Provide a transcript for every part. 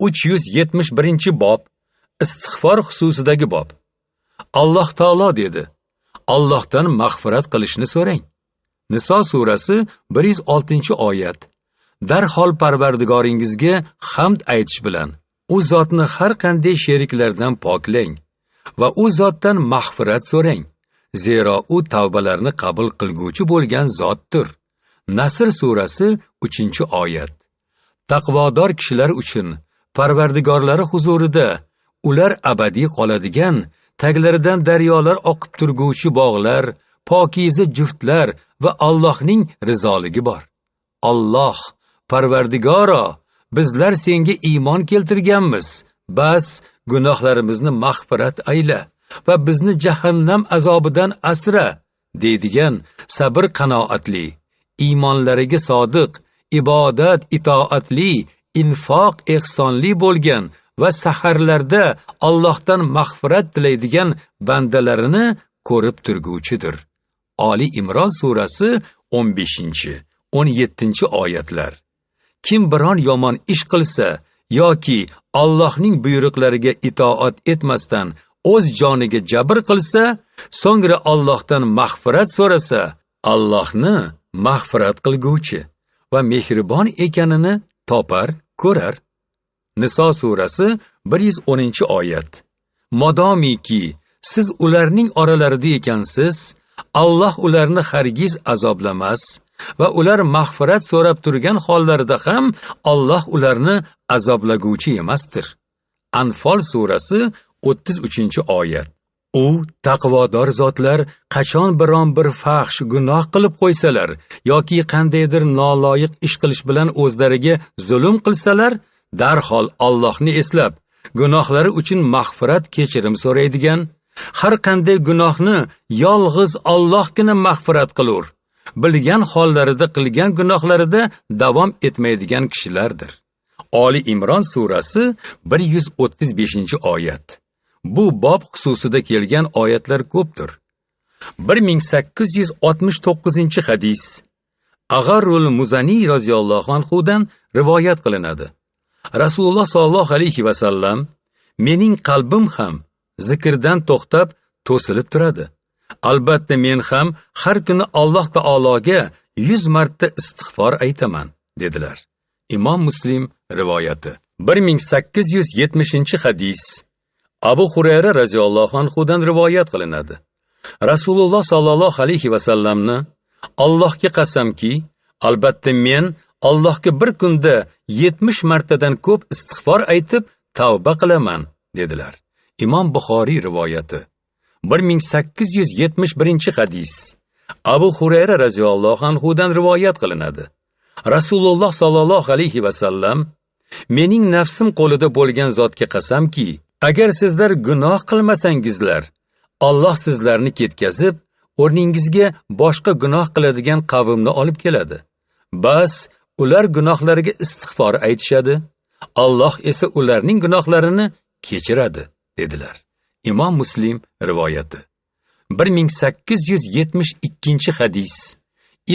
371-bob istig'for xususidagi bob. Alloh taolo dedi: Allohdan mag'firat qilishni so'rang. Niso surasi 106-oyat. Darhol Parvardigoringizga hamd aytish bilan u zotni har qanday sheriklardan poklang va u zotdan mag'firat so'rang. Zero u tavbalarni qabul qilguvchi bo'lgan zotdir. Nasr surasi 3-oyat. Taqvodor kishilar uchun Parvardigorlari huzurida ular abadiy qoladigan, taglaridan daryolar oqib turguvchi bog'lar, pokiza juftlar va Allohning rizoligi bor. Alloh, Parvardigoro, bizlar senga iymon keltirganmiz. Bas, gunohlarimizni mag'firat ayla va bizni jahannam azobidan asra, deydigan sabr qanoatli, iymonlariga sodiq, ibodat itoatli, infoq ehsonli bo'lgan va saharlarda Allohdan mag'firat tilaydigan bandalarini ko'rib turguvchidir. Oli Imron surasi 15-17-oyatlar. Kim biron yomon ish qilsa yoki Allohning buyruqlariga itoat etmasdan o'z joniga jabr qilsa, so'ngra Allohdan mag'firat so'rasa, Allohni mag'firat qilguvchi va mehribon ekanini topar, ko'rar. Niso surasi 110-oyat. Modomiki siz ularning oralarida ekansiz, Alloh ularni hargiz azoblamas va ular mag'firat so'rab turgan hollarida ham Alloh ularni azoblaguvchi emasdir. Anfol surasi 33-oyat. U taqvodor zotlar qachon biron bir fahsh gunoh qilib qo'ysalar yoki qandaydir noloyiq ish qilish bilan o'zlariga zulm qilsalar, darhol Allohni eslab, gunohlari uchun mag'firat kechirim so'raydigan, har qanday gunohni yolg'iz Allohgina mag'firat qilur, bilgan hollarida qilgan gunohlarida davom etmaydigan kishilardir. Oli Imron surasi 135-oyat. Bu bob xususida kelgan oyatlar ko'pdir. 1869-hadis. Ag'arul Muzani roziyallohu anhudan rivoyat qilinadi. Rasululloh sollallohu alayhi va sallam: mening qalbim ham zikrdan to'xtab to'silib turadi. Albatta men ham har kuni Alloh taologa 100 marta istig'for aytaman, dedilar. Imom Muslim rivoyati. 1870-hadis. Abu Hurayra roziyallohu anhudan rivoyat qilinadi. Rasululloh sollallohu alayhi va sallamni: Allohga qasamki, albatta men Allohga bir kunda 70 martadan ko'p istig'for aytib tavba qilaman, dedilar. Imom Buxoriy rivoyati. 1871-hadis. Abu Hurayra roziyallohu anhudan rivoyat qilinadi. Rasululloh sollallohu alayhi va sallam: mening nafsim qo'lida bo'lgan zotga qasamki, agar sizlar gunoh qilmasangizlar, Alloh sizlarni ketkazib, o'rningizga boshqa gunoh qiladigan qavmni olib keladi. Bas, ular gunohlariga istig'for aytishadi, Alloh esa ularning gunohlarini kechiradi, dedilar. Imom Muslim rivoyati. 1872-hadis.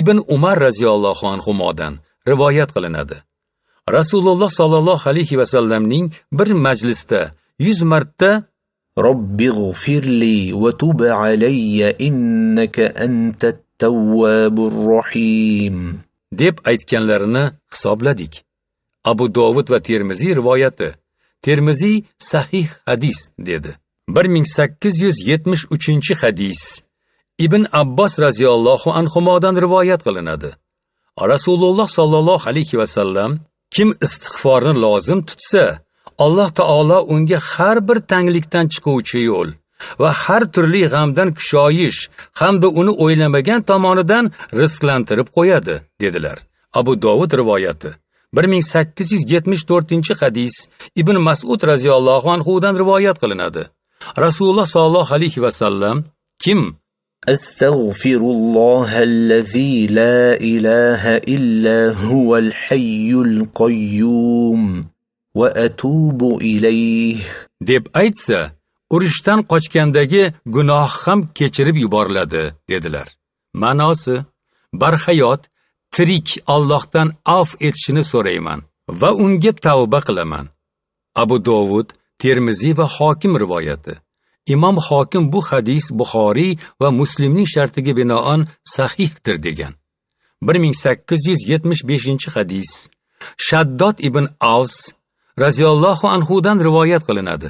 Ibn Umar roziyallohu anhudan rivoyat qilinadi. Rasululloh sollallohu alayhi va sallamning bir majlisda 100 marta Robbighfirli va tub alayya innaka antat tawwabur rohim deb aytganlarini hisobladik. Abu Dovud va Termiziy rivoyati. Termiziy sahih hadis dedi. 1873-hadis. Ibn Abbos roziyallohu anhudan rivoyat qilinadi. Rasululloh sollallohu alayhi va sallam: kim istig'forni lozim tutsa, Alloh taolo unga har bir tanglikdan chiquvchi yo'l va har turli g'amdan kushoyish hamda uni o'ylamagan tomonidan rizqlantirib qo'yadi, dedilar. Abu Dovud rivoyati. 1874-hadis. Ibn Mas'ud roziyallohu anhudan rivoyat qilinadi. Rasululloh sollallohu alayhi va sallam: kim Astaghfirullahallazi la ilaha illa huval hayyul qayyum va atubu ilayh deb aytsa, urushdan qochgandagi gunoh ham kechirib yuboriladi, dedilar. Ma'nosi: barhayot, tirik Allohdan afv etishini so'rayman va unga tavba qilaman. Abu Dovud, Termiziy va Hokim rivoyati. Imom Hokim bu hadis Buxoriy va Muslimning shartiga binoan sahihdir degan. 1875 hadis. Shaddod ibn Avs raziyallohu anhudan rivoyat qilinadi.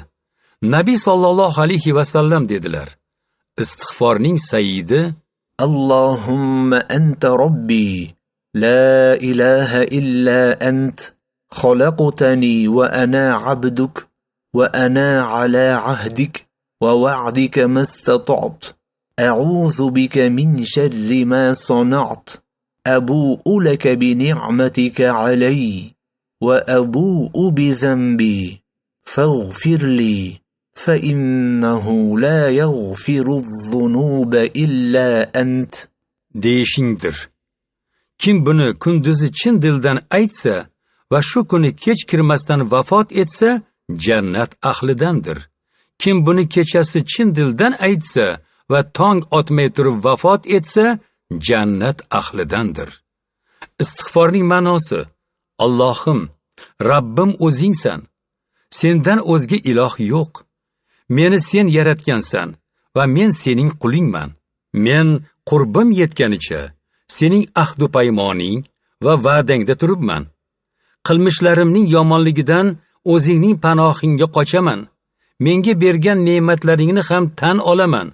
Nabiy sollallohu alayhi va sallam dedilar: istig'forning sayyidi اللهم أنت ربي لا إله إلا أنت خلقتني وأنا عبدك وأنا على عهدك ووعدك ما استطعت أعوذ بك من شر ما صنعت أبوء لك بنعمتك علي وأبوء بذنبي فاغفر لي فإنه لا يغفر الذنوب إلا أنت deyishingdir. Kim buni kunduzi chin dildan aytsa va shu kuni kech kirmasdan vafot etsa, jannat ahlidandir. Kim buni kechasi chin dildan aytsa va tong otmay turib vafot etsa, jannat ahlidandir. Istig'forning ma'nosi: Allohim, Rabbim o'zingsan. Sendan o'zga iloh yo'q. Meni sen yaratgansan va men sening qulingman. Men qurbim yetganicha sening ahd va paymoning va va'dangda turibman. Qilmishlarimning yomonligidan o'zingning panohingga qochaman. Menga bergan ne'matlaringni ham tan olaman,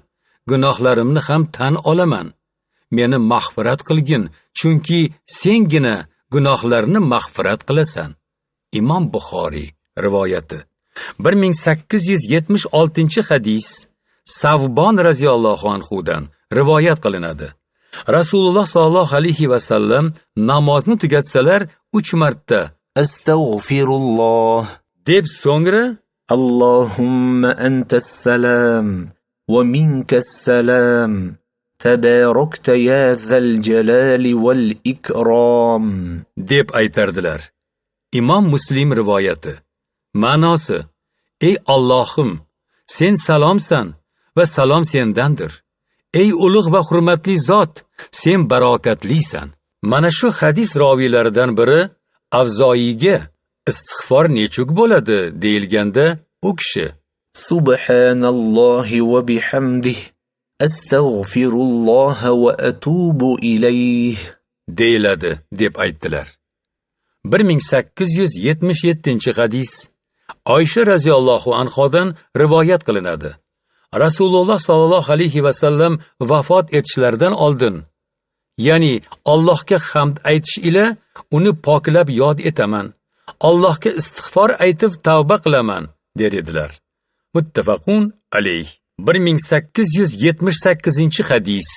gunohlarimni ham tan olaman. Meni mag'firat qilgin, chunki sengina gunohlarni mag'firat qilasan. Imom Buxoriy rivoyati. 1876 hadis. Savbon raziyallohu anhudan rivoyat qilinadi. Rasululloh sollallohu alayhi va sallam namozni tugatsalar 3 marta Astaghfirulloh deb so'ngra Allahumma antas salam wa minkas salam tabarakta ya zal jalali wal ikram deb aytardilar. Imom Muslim rivoyati. Ma'nosi: ey Allohim, sen salomsan va salom sendandir. Ey ulug' va hurmatli zot, sen barokatlisan. Mana shu hadis roviylaridan biri Avzoiyga istig'for nechuk bo'ladi deyilganda, u kishi Subhanallohi va bihamdih astaghfirulloh va atubu ilayh deyiladi deb aytdilar. 1877 hadis. Oysha raziyallohu anhodan rivoyat qilinadi. Rasululloh sollallohu alayhi va sallam vafot etishlaridan oldin, ya'ni Allohga hamd aytish ila uni poklab yod etaman. Allohga istig'for aytib tavba qilaman der edilar. Muttafaqun alayh. 1878 hadis.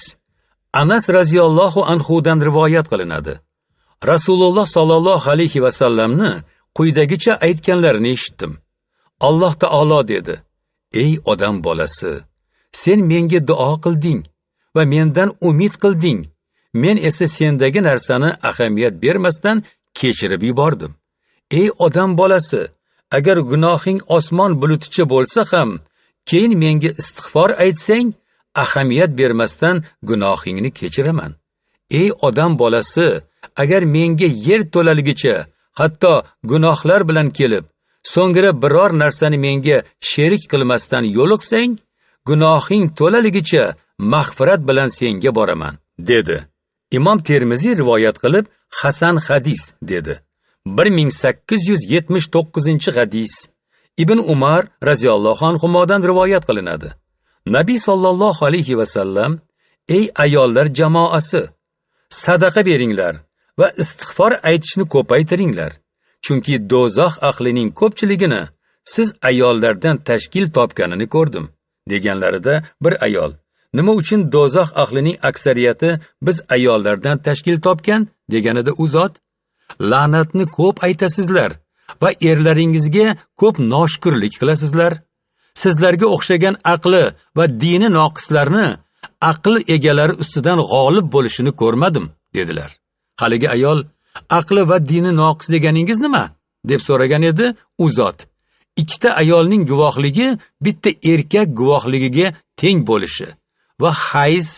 Anas raziyallohu anhudan rivoyat qilinadi. Rasululloh sollallohu alayhi va sallamni quyidagicha aytganlarini eshitdim. Alloh taolo dedi: ey odam bolasi, sen menga duo qilding va mendan umid qilding. Men esa sendagi narsani ahamiyat bermasdan kechirib yubordim. Ey odam bolasi, agar gunohing osmon buluticha bo'lsa ham, keyin menga istig'for aytsang, ahamiyat bermasdan gunohingni kechiraman. Ey odam bolasi, agar menga yer to'laligicha, hatto gunohlar bilan kelib, so'ngra biror narsani menga sherik qilmasdan yo'liqsang, gunohing to'laligicha mag'firat bilan senga boraman, dedi. Imom Termiziy rivoyat qilib, Hasan hadis dedi. 1879 hadis. Ibn Umar raziyallohu anhudan rivoyat qilinadi. Nabiy sollallohu alayhi va sallam: ey ayollar jamoasi, sadaqa beringlar va istig'for aytishni ko'paytiringlar. Chunki do'zax ahlining ko'pchiligini siz ayollardan tashkil topganini ko'rdim, deganlarida bir ayol: nima uchun do'zax ahlining aksariyati biz ayollardan tashkil topgan deganida u zot: la'natni ko'p aytasizlar va erlaringizga ko'p noshukrlik qilasizlar. Sizlarga o'xshagan aqli va dini noqislarni aql egalari ustidan g'olib bo'lishini ko'rmadim, dedilar. Haligi ayol: aqli va dini noqis deganingiz nima? deb so'ragan edi. U zot: ikkita ayolning guvohligi bitta erkak guvohligiga teng bo'lishi va hayz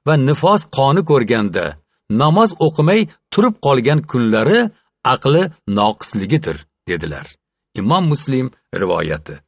va nifos qoni ko'rganda namoz o'qimay turib qolgan kunlari aqli noqisligidir, dedilar. Imom Muslim rivoyati.